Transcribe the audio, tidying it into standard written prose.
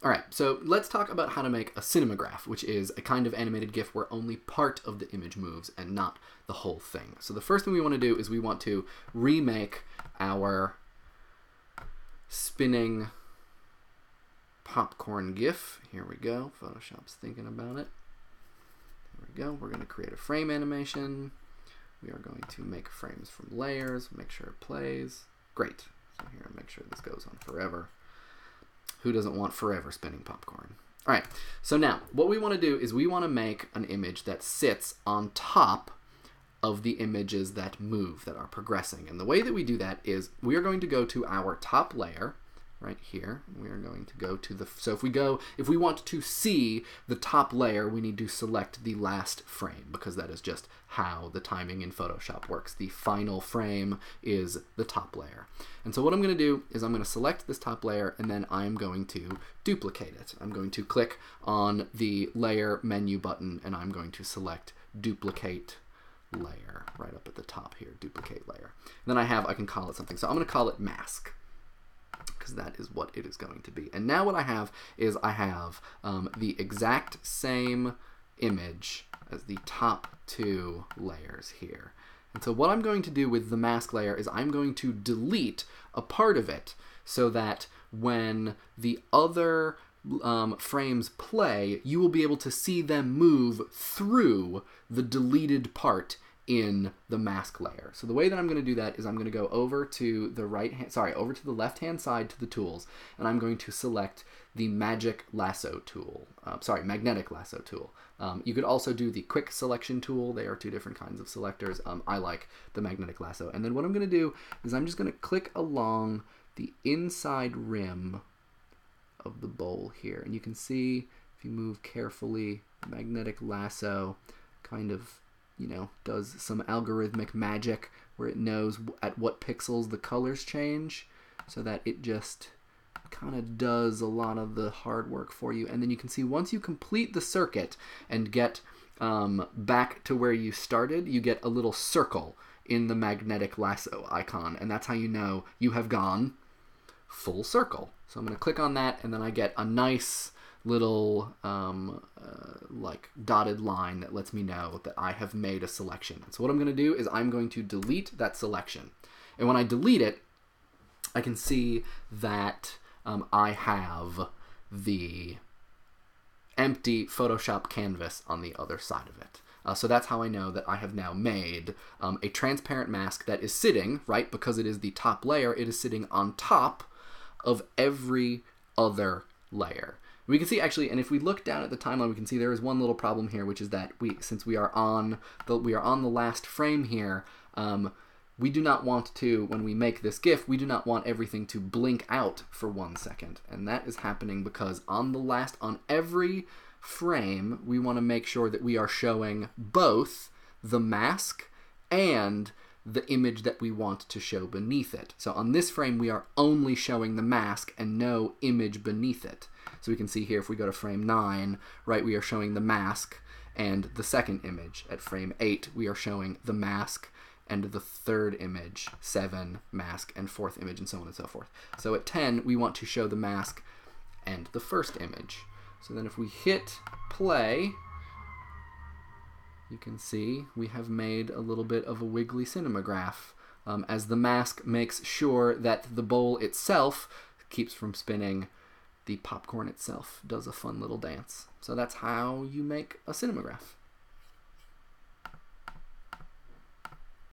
All right, so let's talk about how to make a cinemagraph, which is a kind of animated GIF where only part of the image moves and not the whole thing. So the first thing we want to do is we want to remake our spinning popcorn GIF. Here we go. Photoshop's thinking about it. Here we go. We're going to create a frame animation. We are going to make frames from layers, make sure it plays. Great. So here, make sure this goes on forever. Who doesn't want forever spinning popcorn? All right, so now what we want to do is we want to make an image that sits on top of the images that move, that are progressing. And the way that we do that is we are going to go to our top layer right here. We are going to go to the, so if we want to see the top layer, we need to select the last frame, because that is just how the timing in Photoshop works. The final frame is the top layer. And so what I'm going to do is I'm going to select this top layer, and then I'm going to duplicate it. I'm going to click on the layer menu button, and I'm going to select duplicate layer right up at the top here, duplicate layer. And then I can call it something. So I'm going to call it mask, because that is what it is going to be. And now what I have is I have the exact same image as the top two layers here. And so what I'm going to do with the mask layer is I'm going to delete a part of it so that when the other frames play, you will be able to see them move through the deleted part in the mask layer. So the way that I'm going to do that is I'm going to go over to the left-hand side to the tools, and I'm going to select the magnetic lasso tool. You could also do the quick selection tool. They are two different kinds of selectors. I like the magnetic lasso. And then what I'm going to do is I'm just going to click along the inside rim of the bowl here. And you can see, if you move carefully, the magnetic lasso kind of, does some algorithmic magic where it knows at what pixels the colors change, so that it just kind of does a lot of the hard work for you. And then you can see once you complete the circuit and get back to where you started, you get a little circle in the magnetic lasso icon, and that's how you know you have gone full circle. So I'm going to click on that, and then I get a nice little like dotted line that lets me know that I have made a selection. So what I'm going to do is I'm going to delete that selection. And when I delete it, I can see that I have the empty Photoshop canvas on the other side of it. So that's how I know that I have now made a transparent mask that is sitting, right, because it is the top layer, it is sitting on top of every other layer. We can see actually, and if we look down at the timeline, we can see there is one little problem here, which is that since we are on the last frame here, we do not want to, when we make this GIF, we do not want everything to blink out for 1 second. And that is happening because on every frame, we want to make sure that we are showing both the mask and the image that we want to show beneath it. So on this frame, we are only showing the mask and no image beneath it. So we can see here, if we go to frame 9, right, we are showing the mask and the second image. At frame 8, we are showing the mask and the third image, 7, mask, and fourth image, and so on and so forth. So at 10, we want to show the mask and the first image. So then if we hit play, you can see we have made a little bit of a wiggly cinemagraph as the mask makes sure that the bowl itself keeps from spinning. The popcorn itself does a fun little dance. So that's how you make a cinemagraph.